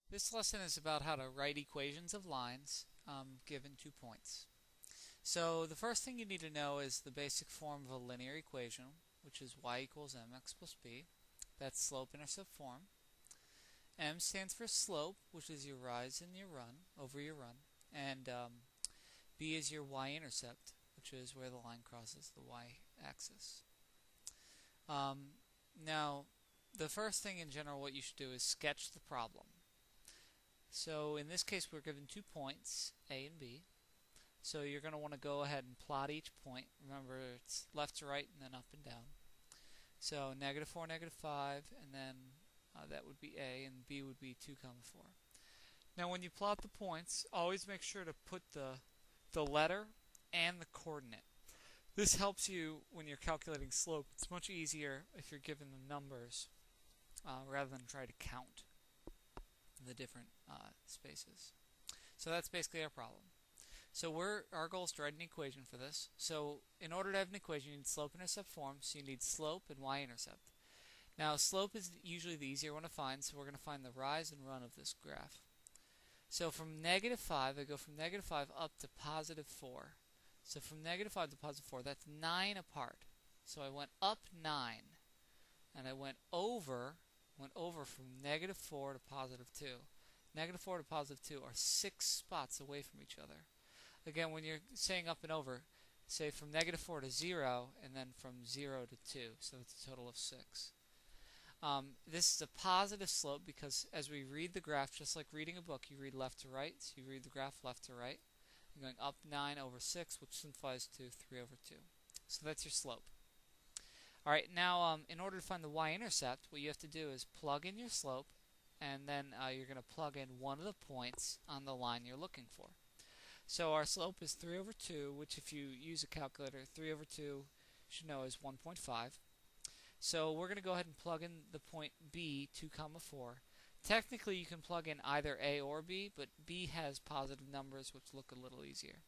This lesson is about how to write equations of lines given 2 points. So the first thing you need to know is the basic form of a linear equation, which is y equals mx plus b. That's slope-intercept form. M stands for slope, which is your rise and your run, over your run. And b is your y-intercept, which is where the line crosses the y-axis. Now, the first thing in general what you should do is sketch the problem. So in this case we're given 2 points, A and B. So you're going to want to go ahead and plot each point. Remember, it's left to right and then up and down. So -4, -5, and then that would be A, and B would be 2, 4. Now when you plot the points, always make sure to put the letter and the coordinate. This helps you when you're calculating slope. It's much easier if you're given the numbers rather than try to count the different spaces. So that's basically our problem. So our goal is to write an equation for this. So in order to have an equation, you need slope-intercept form, so you need slope and y-intercept. Now slope is usually the easier one to find, so we're going to find the rise and run of this graph. So from -5, I go from -5 up to +4. So from -5 to +4, that's 9 apart. So I went up 9, and I went over from -4 to +2. -4 to +2 are 6 spots away from each other. Again, when you're saying up and over, say from -4 to 0, and then from 0 to 2. So it's a total of 6. This is a positive slope because as we read the graph, just like reading a book, you read left to right. So you read the graph left to right. I'm going up 9 over 6, which simplifies to 3 over 2. So that's your slope. Alright, now in order to find the y-intercept, what you have to do is plug in your slope, and then you're going to plug in one of the points on the line you're looking for. So our slope is 3 over 2, which if you use a calculator, 3 over 2 you should know is 1.5. So we're going to go ahead and plug in the point B, 2, 4. Technically you can plug in either A or B, but B has positive numbers which look a little easier.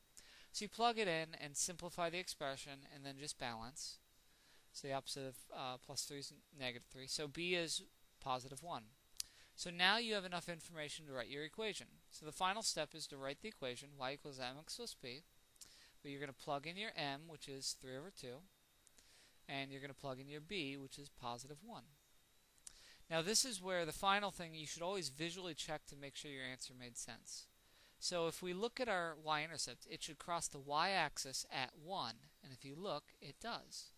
So you plug it in and simplify the expression and then just balance. So the opposite of +3 is -3. So B is +1. So now you have enough information to write your equation. So the final step is to write the equation, y equals mx plus b. But you're going to plug in your m, which is 3 over 2. And you're going to plug in your b, which is +1. Now this is where the final thing, you should always visually check to make sure your answer made sense. So if we look at our y-intercept, it should cross the y-axis at 1. And if you look, it does.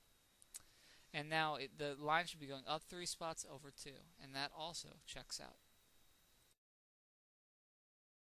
And now the line should be going up 3 spots over 2. And that also checks out.